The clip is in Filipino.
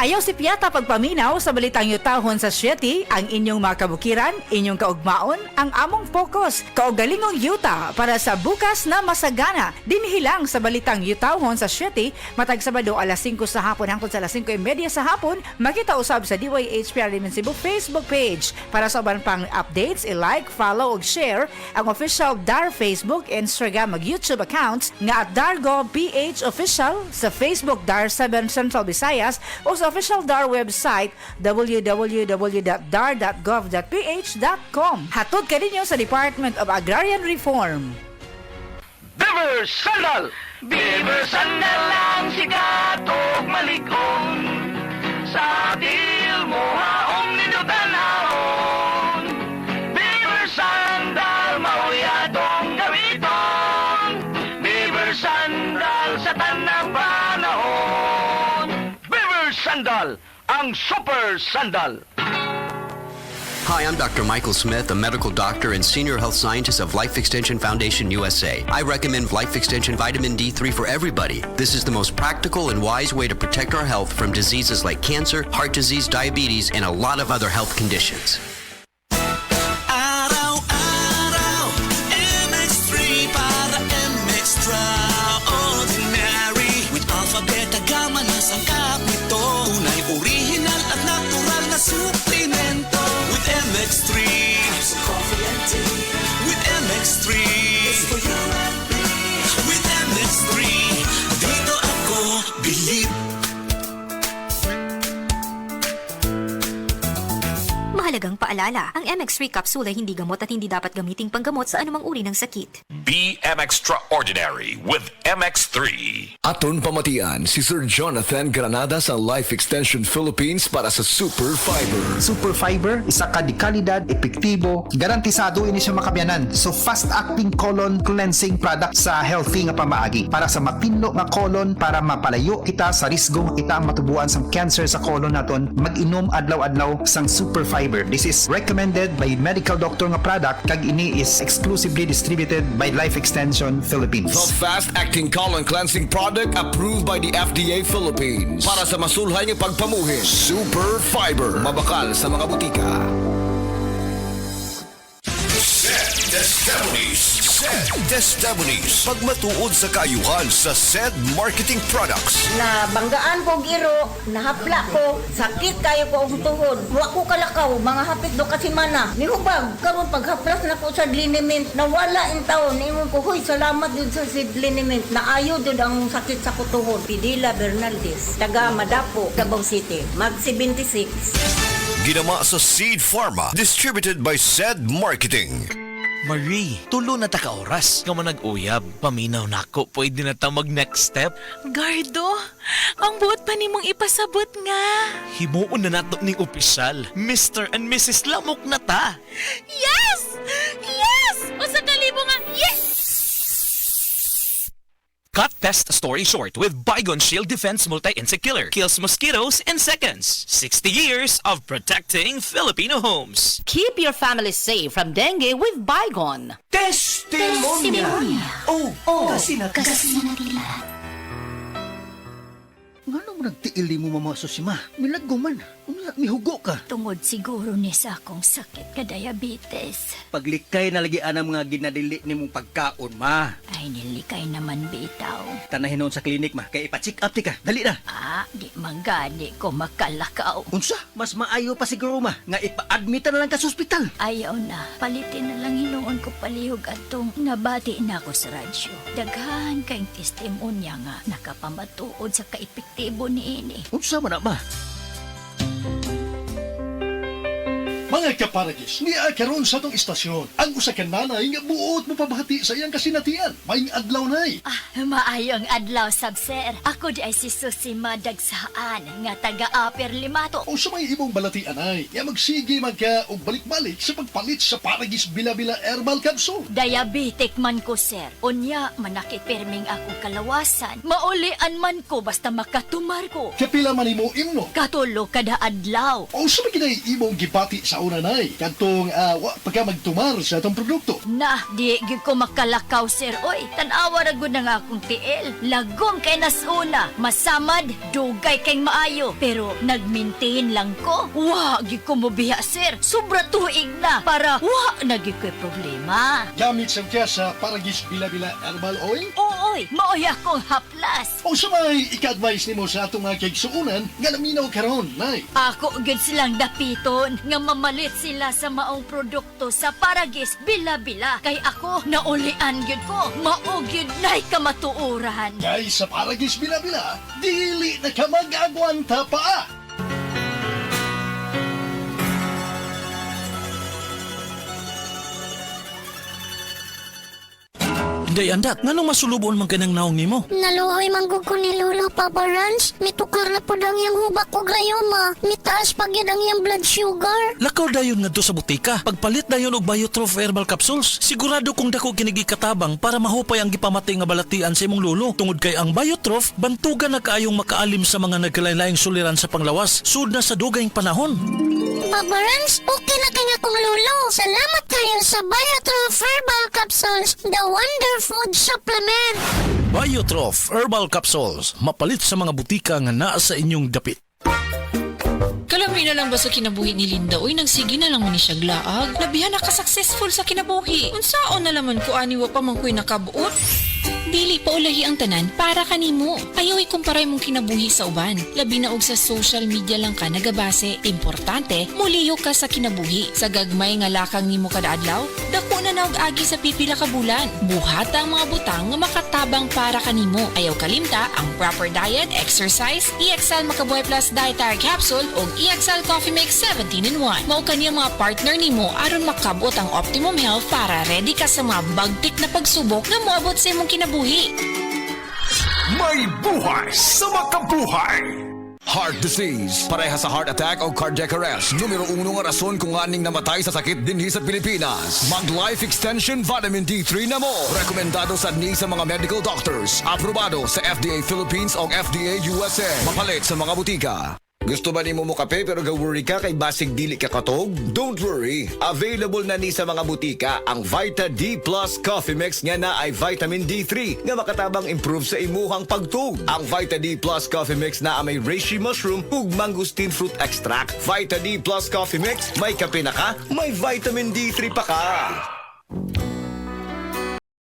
Ayaw si Piata pagpaminaw sa balitang yutahon sa Sieti, ang inyong mga kabukiran, inyong kaugmaon, ang among focus, kaugalingong yuta para sa bukas na masagana. Dinhilang sa balitang yutahon sa Sieti, matag Sabado alas 5 sa hapon hangtod sa alas 5:30 sa hapon, makita usab sa DYHPR Limen Cebu Facebook page. Para sa uban pang updates, i-like, follow ug share ang official DAR Facebook, Instagram ug YouTube accounts nga @DARGO PH Official sa Facebook DAR 7 Central Visayas o sa official DAR website www.dar.gov.ph.com. Hatod kaninyo sa Department of Agrarian Reform. Beaver Sandal! Beaver Sandal ang sikat o maligong sa til mo haong ninutanahon. Beaver Sandal mauyadong gawiton. Beaver Sandal sa tanang panahon. Beaver Sandal, ang super sandal. Hi, I'm Dr. Michael Smith, a medical doctor and senior health scientist of Life Extension Foundation USA. I recommend Life Extension Vitamin D3 for everybody. This is the most practical and wise way to protect our health from diseases like cancer, heart disease, diabetes, and a lot of other health conditions. Araw-araw, MX3 para MX-Traordinary. With alphabet, gamma na sangkap nito. Tunay, original at natural na suplemento. With MX3, it's coffee and tea. With MX3, it's for you and me. With MX3, dito ako believe. Mahalagang paalala, ang MX3 capsule ay hindi gamot at hindi dapat gamiting panggamot sa anumang uri ng sakit. BM Extraordinary with MX3. Aton pamatian si Sir Jonathan Granada sa Life Extension Philippines para sa Super Fiber. Super Fiber, isa ka di kalidad, epektibo, garantisado ini siya makabiyanan. So fast-acting colon cleansing product sa healthy nga pamaagi para sa mapinlo nga colon para mapalayo kita sa risgo kita matubuan sa cancer sa colon naton. Mag-inom adlaw-adlaw sang Super Fiber. This is recommended by medical doctor nga product kag ini is exclusively distributed by Life Extension Philippines. The fast-acting colon cleansing product approved by the FDA Philippines para sa masulhay nga pagpamuhin. Super Fiber, mabakal sa mga butika. Testimonies. Pagmatuod sa kaayuhan sa SED Marketing Products. Na banggaan ko giro, nahapla ko, sakit kayo ko ang tuhod. Wa ko kalakaw, mga hapit do kasi mana. Nihubag, karon paghaplas na ko sa liniment, nawala in taon. Ingon ko, huy, salamat din sa SED liniment. Naayo din ang sakit sa kutuhod. Pidila Bernaldez, taga Madapo, Davao City, mag 76. Ginama sa Seed Pharma. Distributed by SED Marketing. Marie, tulo na ta ka oras. Nga man nag-uyab, paminaw na ako. Pwede na ta mag-next step. Gardo, ang buot pa nimong ipasabot nga. Himuon na nato ning opisyal. Mr. and Mrs. Lamok na ta. Yes! Yes! O sa kalibo nga, yes! Cut Pest Story Short with Bygone Shield Defense Multi-Insect Killer. Kills mosquitoes in seconds. 60 years of protecting Filipino homes. Keep your family safe from dengue with Bygone. Testimonia! Oh, kasi na Nga mo nagtiili mo mamaso si ma? Milaggo man. Mihugo ka. Tungod siguro ni sa akong sakit ka diabetes. Paglikay na lagi ang mga ginadili ni mong pagkaon, ma. Ay, nilikay naman bitaw. Tanahin noon sa klinik, ma. Kaya ipa-check up ti ka. Dali na. Di manggani ko makalakaw. Unsa? Mas maayo pa siguro, ma. Nga ipa-admit na lang ka sa ospital. Ayaw na. Palitin na lang hinuon ko palihog atong nabati na ako sa radyo. Daghan kayong testimonya nga nakapamatuod sa kaepektibo ni ini. Unsa man na, ma? Mga kaparagis, niya karon sa tong istasyon. Ang usa ka nanay nga buot mo pabahati sa iyang kasinatian. May adlaw nay. Maayong adlaw, Sir. Ako di ay si Susi Madagsaan nga taga-Upper Limato. O sa may imong balatian ay, nga magsige magka o balik-balik sa pagpalit sa Paragis Bila-Bila Herbal Capsule. Diabetic man ko, sir. Unya, manakit perming akong kalawasan. Maulian man ko basta makatumar ko. Kapila man imo imno. Katulo kada adlaw. O sa may kinay imong gipati sa una nay. Kantong wa pa ka magtumar sa atong produkto. Na, di gyud ko makalakaw, sir. Oy, tanawa ra gud na nga akong tiil. Lagom kay nasuna. Masamad, dugay kay maayo. Pero nag-maintain lang ko. Wa, gyud ko mobiya, sir. Sobra tuig na para wa na gyud ko'y problema. Gamit sa kya sa Paragis Bila-Bila Herbal Oil. Ooy, maoy akong haplas. O sa may ika-advise nimo sa atong mga kaigsuunan nga naminaw karon, nay. Ako gyud silang dapiton nga mamalit sila sa maong produkto sa Paragis Bila-Bila. Kay ako naulian gyud ko. Mao gyud nay kamatuoran. Kay sa Paragis Bila-Bila, dili na ka mag-agwanta pa. Day andat, nganong masulubon man kanang naong nimo? Naluhoy manggug ko ni Lolo Papa Rans. Mitukar na po dang yung hubak ko gayoma. Mitaas pag yun ang yung blood sugar. Lakaw dayon ngadto sa butika. Pagpalit dayon og Biotrof herbal capsules, sigurado kung dako kinigi katabang para mahupay ang gipamati nga balatian sa imong lolo. Tungod kay ang Biotrof bantugan na kaayong makaalim sa mga nagkalain-laing suliran sa panglawas sud na sa dugayng panahon. Papa Rans, okay na kanya kong lolo. Salamat kayo sa Biotrof herbal capsules. The wonder food supplement. Biotrof herbal capsules, mapalit sa mga butika nga naa sa inyong dapit. Kalami na lang ba sa kinabuhi ni Linda? Uy, nagsige na lang man ni siya glaag. Labihan na ka-successful sa kinabuhi. Unsaon na laman ko aniwa pa man ko'y nakabuot? Dili pa ulahi ang tanan para kanimo. Ayaw ikumparay mong kinabuhi sa uban. Labi na og sa social media lang ka nagabase. Importante, muliyo ka sa kinabuhi. Sa gagmay nga lakang nimo kada adlaw, dako na naog agi sa pipila ka bulan. Buhata ang mga butang nga makatabang para kanimo. Ayaw kalimta ang proper diet, exercise, EXL Makabuhay Plus Dietary Capsule o EXL Coffee Mix 17-in-1. Mao kaniya mga partner nimo aron makabot ang optimum health para ready ka sa mga bagtik na pagsubok na moabot sa imong kinabuhi. May buhay sa makabuhay! Heart disease, pareha sa heart attack o cardiac arrest. Numero 1 nga rason kung aning namatay sa sakit dinhi sa Pilipinas. Mag Life Extension Vitamin D3 na mo. Rekomendado sa sa mga medical doctors. Aprobado sa FDA Philippines o FDA USA. Mapalit sa mga butika. Gusto ba ni mo kape pero ga-worry ka kay basig dili ka katog? Don't worry! Available na ni sa mga butika ang Vita D Plus Coffee Mix nga na ay vitamin D3 nga makatabang improve sa imuhang pagtug. Ang Vita D Plus Coffee Mix na may reishi mushroom ug mangosteen fruit extract. Vita D Plus Coffee Mix, may kape na ka, may vitamin D3 pa ka.